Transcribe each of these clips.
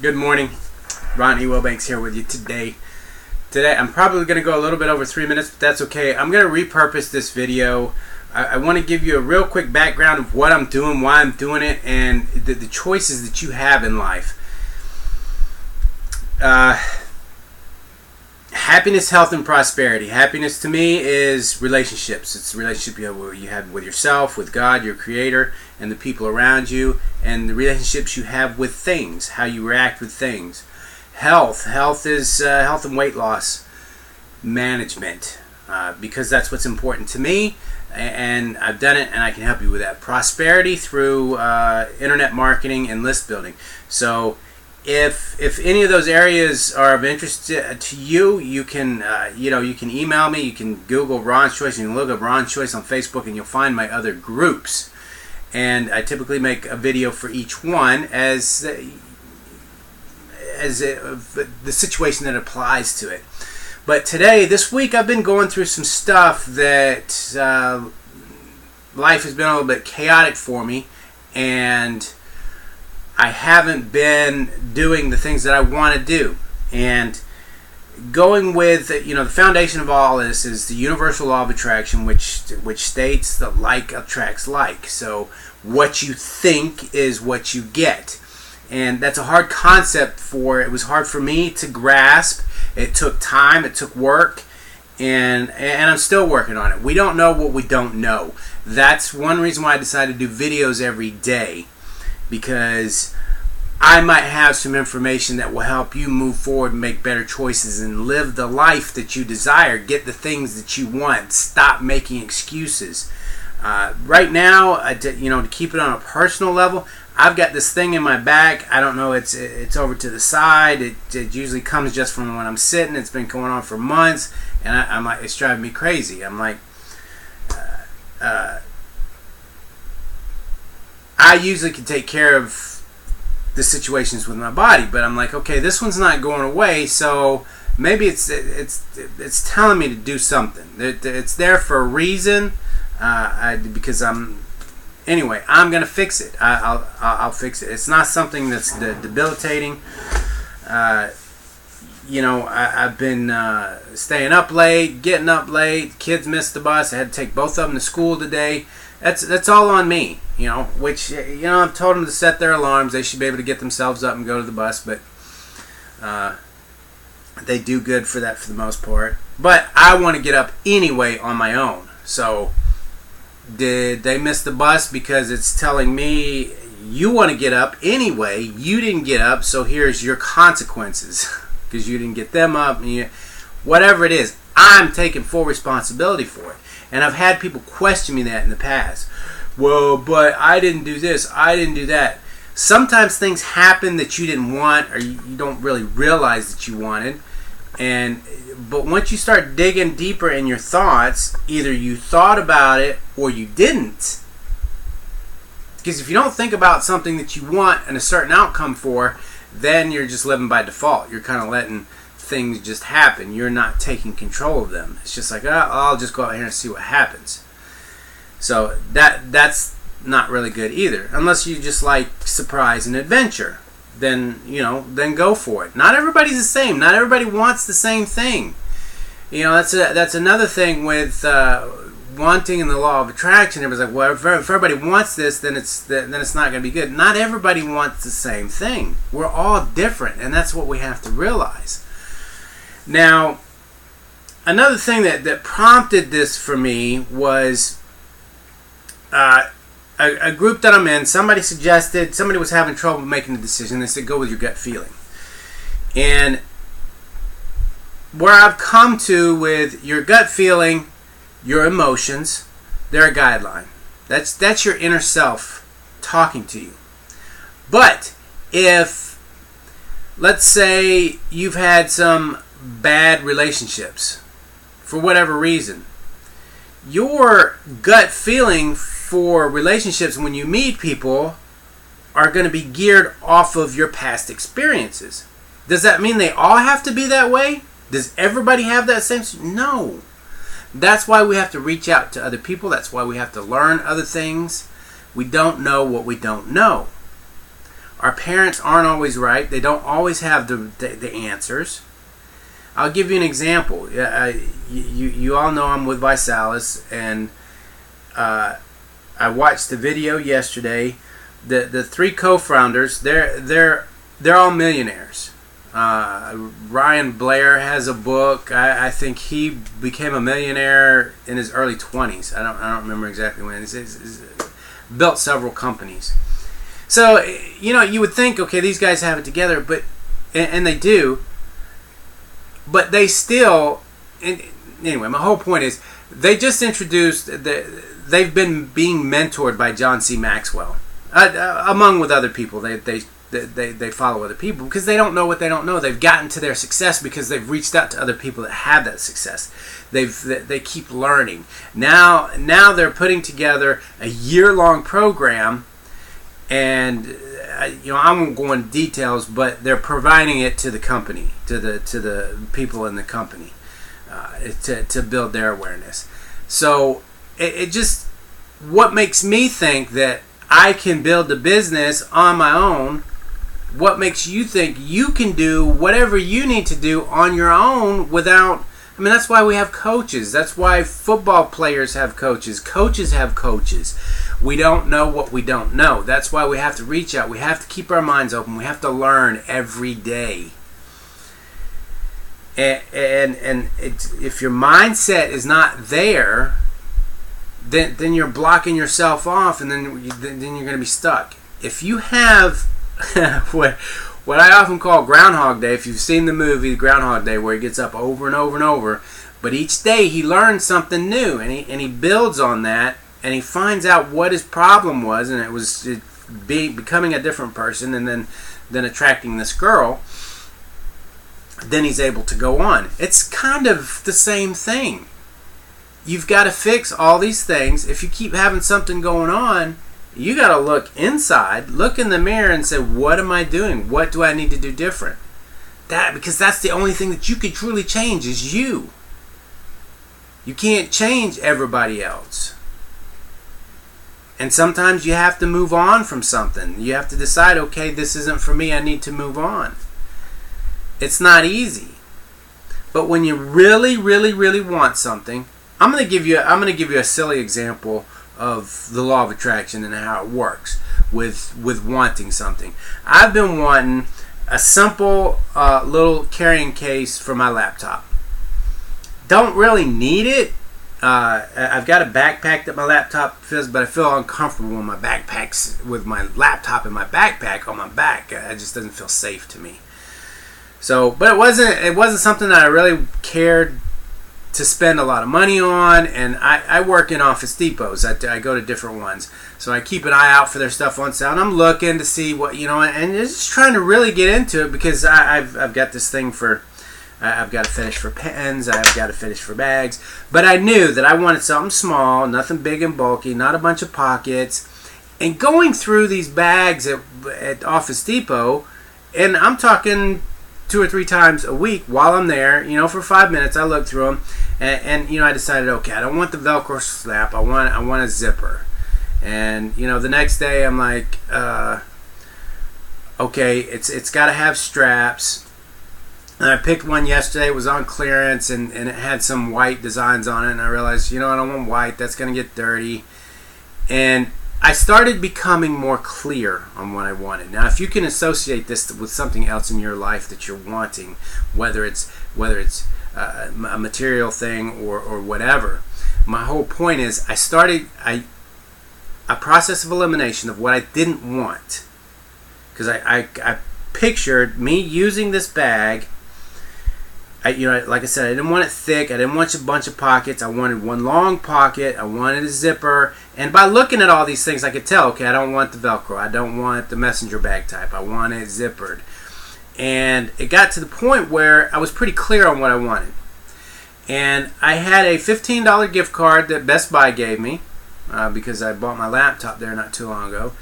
Good morning. Ron E. Wilbanks here with you today. Today I'm probably going to go a little bit over 3 minutes, but that's okay. I'm going to repurpose this video. I want to give you a real quick background of what I'm doing, why I'm doing it, and the choices that you have in life. Happiness, health, and prosperity. Happiness to me is relationships. It's the relationship you have with yourself, with God, your creator, and the people around you, and the relationships you have with things, how you react with things. Health is health and weight loss management, because that's what's important to me, and I've done it, and I can help you with that. Prosperity through internet marketing and list building. So if any of those areas are of interest to you, you can you can email me. You can Google Ron's Choice. You can look up Ron's Choice on Facebook, and you'll find my other groups. And I typically make a video for each one as the situation that applies to it. But today, this week, I've been going through some stuff that life has been a little bit chaotic for me, and I haven't been doing the things that I want to do. And going with, the foundation of all this is the universal law of attraction, which states that like attracts like. So what you think is what you get. And that's a hard concept it was hard for me to grasp. It took time, it took work, and I'm still working on it. We don't know what we don't know. That's one reason why I decided to do videos every day, because I might have some information that will help you move forward and make better choices and live the life that you desire. Get the things that you want. Stop making excuses. Right now, to keep it on a personal level, I've got this thing in my back. I don't know. It's over to the side. It usually comes just from when I'm sitting. It's been going on for months, and I'm like, it's driving me crazy. I'm like, I usually can take care of the situations with my body, but I'm like, okay, this one's not going away, so maybe it's telling me to do something. It's there for a reason, because I'm gonna fix it. I'll fix it. It's not something that's debilitating. I've been staying up late, getting up late. Kids missed the bus. I had to take both of them to school today. That's all on me, which, I've told them to set their alarms. They should be able to get themselves up and go to the bus, but they do good for that for the most part. But I want to get up anyway on my own. So did they miss the bus because it's telling me you want to get up anyway? You didn't get up, so here's your consequences because you didn't get them up. And whatever it is, I'm taking full responsibility for it. And I've had people question me that in the past. Well, but I didn't do this. I didn't do that. Sometimes things happen that you didn't want, or you don't really realize that you wanted. But once you start digging deeper in your thoughts, either you thought about it or you didn't. Because if you don't think about something that you want and a certain outcome for, then you're just living by default. You're kind of letting things just happen. You're not taking control of them. It's just like, I'll just go out here and see what happens. So that's not really good either, unless you just like surprise and adventure. Then go for it. Not everybody's the same. Not everybody wants the same thing. That's another thing with wanting in the law of attraction. Everybody's like, well, if everybody wants this, then it's not going to be good. Not everybody wants the same thing. We're all different, and that's what we have to realize. Now, another thing that prompted this for me was a group that I'm in. Somebody was having trouble making a decision. They said, go with your gut feeling. And where I've come to with your gut feeling, your emotions, they're a guideline. That's your inner self talking to you. But if, let's say, you've had some bad relationships for whatever reason, your gut feeling for relationships when you meet people are going to be geared off of your past experiences. Does that mean they all have to be that way? Does everybody have that same? No. That's why we have to reach out to other people. That's why we have to learn other things. We don't know what we don't know. Our parents aren't always right. They don't always have the answers. I'll give you an example. You all know I'm with Visalis, and I watched the video yesterday. The three co-founders, they're all millionaires. Ryan Blair has a book. I think he became a millionaire in his early 20s. I don't remember exactly when. He's built several companies. So, you would think, okay, these guys have it together, but and they do. But they still, anyway, my whole point is, they just introduced, they've been being mentored by John C. Maxwell, among with other people. They follow other people because they don't know what they don't know. They've gotten to their success because they've reached out to other people that have that success. They keep learning. Now they're putting together a year-long program, and I won't go into details, but they're providing it to the company, to the people in the company, to build their awareness. So it just, what makes me think that I can build a business on my own? What makes you think you can do whatever you need to do on your own without? I mean, that's why we have coaches. That's why football players have coaches. Coaches have coaches. We don't know what we don't know. That's why we have to reach out. We have to keep our minds open. We have to learn every day. And if your mindset is not there, then you're blocking yourself off, and then you're going to be stuck. If you have what I often call Groundhog Day, if you've seen the movie Groundhog Day, where he gets up over and over and over, but each day he learns something new, and he builds on that, and he finds out what his problem was, and it was becoming a different person, and then attracting this girl. Then he's able to go on. It's kind of the same thing. You've got to fix all these things. If you keep having something going on, you got to look inside, look in the mirror, and say, what am I doing? What do I need to do different? Because that's the only thing that you can truly change is you. You can't change everybody else. And sometimes you have to move on from something. You have to decide, okay, this isn't for me. I need to move on. It's not easy. But when you really, really, really want something, I'm going to give you a silly example of the law of attraction and how it works with wanting something. I've been wanting a simple little carrying case for my laptop. Don't really need it. I've got a backpack that my laptop fits, but I feel uncomfortable when my backpack's with my laptop and my backpack on my back. It just doesn't feel safe to me. So, but it wasn't something that I really cared to spend a lot of money on, and I work in Office Depots. I go to different ones, so I keep an eye out for their stuff on sale, and I'm looking to see what, and just trying to really get into it because I've got this thing for, I've got a fetish for pens, I've got a fetish for bags, but I knew that I wanted something small, nothing big and bulky, not a bunch of pockets, and going through these bags at Office Depot, and I'm talking 2 or 3 times a week while I'm there, for 5 minutes, I look through them, and I decided, okay, I don't want the Velcro snap, I want a zipper. And the next day I'm like, okay, it's got to have straps. And I picked one yesterday. It was on clearance, and it had some white designs on it, and I realized, I don't want white, that's going to get dirty. And I started becoming more clear on what I wanted. Now, if you can associate this with something else in your life that you're wanting, whether it's a material thing or whatever, my whole point is I started a process of elimination of what I didn't want, because I pictured me using this bag. Like I said, I didn't want it thick. I didn't want a bunch of pockets. I wanted one long pocket. I wanted a zipper. And by looking at all these things, I could tell, okay, I don't want the Velcro. I don't want the messenger bag type. I want it zippered. And it got to the point where I was pretty clear on what I wanted. And I had a $15 gift card that Best Buy gave me because I bought my laptop there not too long ago.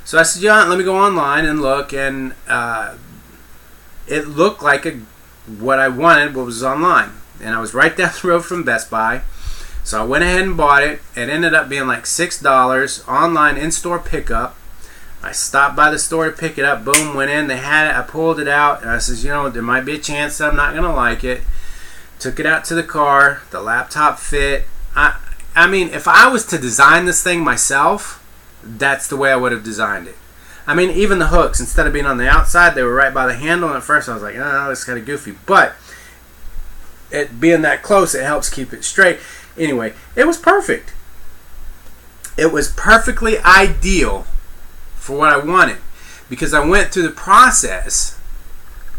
So I said, John, let me go online and look. And it looked like what I wanted was online, and I was right down the road from Best Buy, so I went ahead and bought it. It ended up being like $6 online in-store pickup. I stopped by the store to pick it up. Boom, went in. They had it. I pulled it out. And I says, there might be a chance that I'm not going to like it. Took it out to the car. The laptop fit. I mean, if I was to design this thing myself, that's the way I would have designed it. I mean, even the hooks, instead of being on the outside, they were right by the handle. And at first I was like, oh, it's kind of goofy. But it being that close, it helps keep it straight. Anyway, it was perfect. It was perfectly ideal for what I wanted, because I went through the process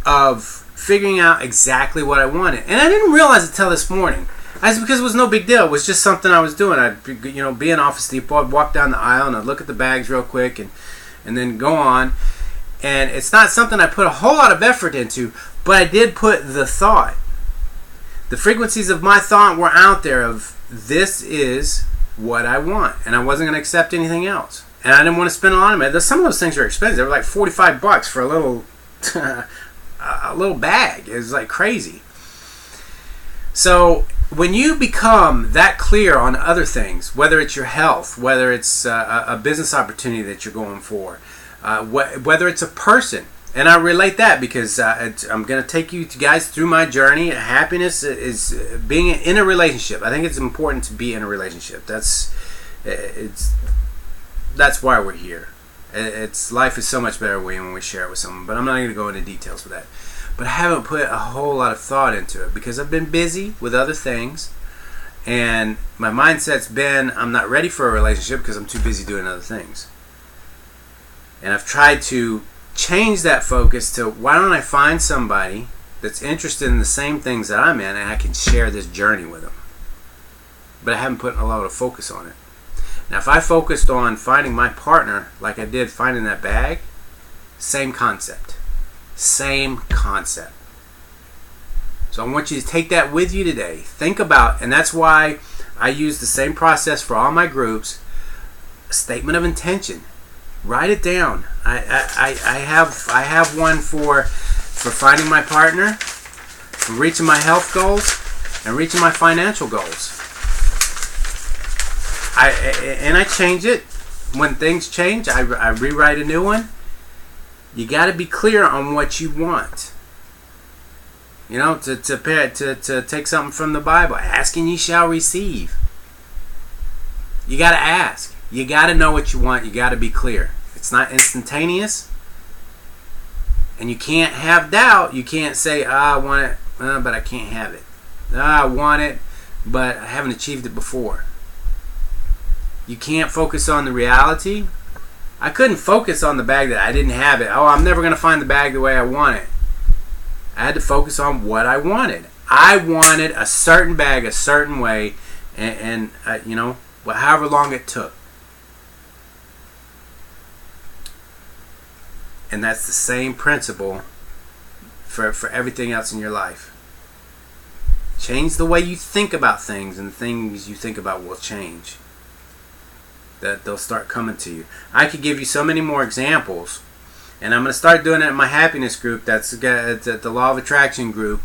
of figuring out exactly what I wanted. And I didn't realize it till this morning. That's because it was no big deal. It was just something I was doing. I'd be in Office Depot, I'd walk down the aisle and I'd look at the bags real quick and then go on. And it's not something I put a whole lot of effort into, but I did put the thought. The frequencies of my thought were out there of, this is what I want. And I wasn't going to accept anything else. And I didn't want to spend a lot of money. Some of those things were expensive. They were like $45 for a little a little bag. It was like crazy. So when you become that clear on other things, whether it's your health, whether it's a business opportunity that you're going for, whether it's a person, and I relate that because I'm going to take you guys through my journey. Happiness is being in a relationship. I think it's important to be in a relationship. That's why we're here. Life is so much better when we share it with someone. But I'm not going to go into details for that. But I haven't put a whole lot of thought into it because I've been busy with other things. And my mindset's been, I'm not ready for a relationship because I'm too busy doing other things. And I've tried to change that focus to, why don't I find somebody that's interested in the same things that I'm in, and I can share this journey with them. But I haven't put a lot of focus on it. Now, if I focused on finding my partner like I did finding that bag, same concept. Same concept. So I want you to take that with you today. Think about, and that's why I use the same process for all my groups, a statement of intention. Write it down. I have one for finding my partner, for reaching my health goals, and reaching my financial goals. I change it when things change. I rewrite a new one. You got to be clear on what you want. To take something from the Bible, ask and ye shall receive. You got to ask. You got to know what you want. You got to be clear. It's not instantaneous. And you can't have doubt. You can't say, I want it, but I can't have it. I want it, but I haven't achieved it before. You can't focus on the reality. I couldn't focus on the bag that I didn't have it. Oh, I'm never going to find the bag the way I want it. I had to focus on what I wanted. I wanted a certain bag a certain way, and however long it took. And that's the same principle for everything else in your life. Change the way you think about things, and the things you think about will change. That they'll start coming to you. I could give you so many more examples, and I'm going to start doing it in my happiness group. That's the Law of Attraction group.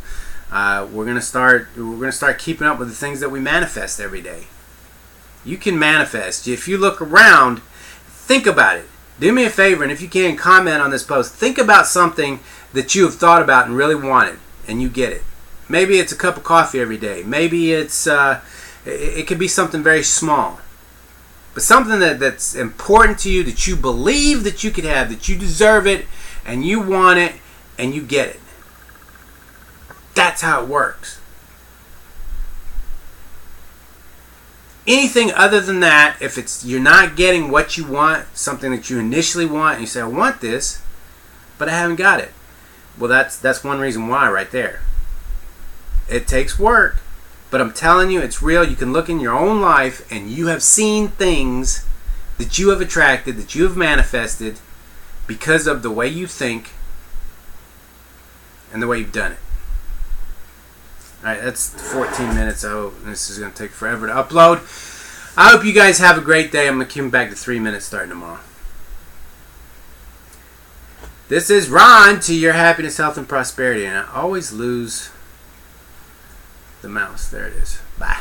We're going to start keeping up with the things that we manifest every day. You can manifest. If you look around, think about it. Do me a favor, and if you can, comment on this post. Think about something that you have thought about and really wanted, and you get it. Maybe it's a cup of coffee every day. Maybe it's it could be something very small. But something that's important to you, that you believe that you could have, that you deserve it, and you want it, and you get it. That's how it works. Anything other than that, if you're not getting what you want, something that you initially want, and you say, I want this, but I haven't got it. Well, that's one reason why right there. It takes work. But I'm telling you, it's real. You can look in your own life and you have seen things that you have attracted, that you have manifested because of the way you think and the way you've done it. Alright, that's 14 minutes. Oh, this is going to take forever to upload. I hope you guys have a great day. I'm going to keep back to 3 minutes starting tomorrow. This is Ron to your happiness, health, and prosperity. And I always lose the mouse. There it is. Bye.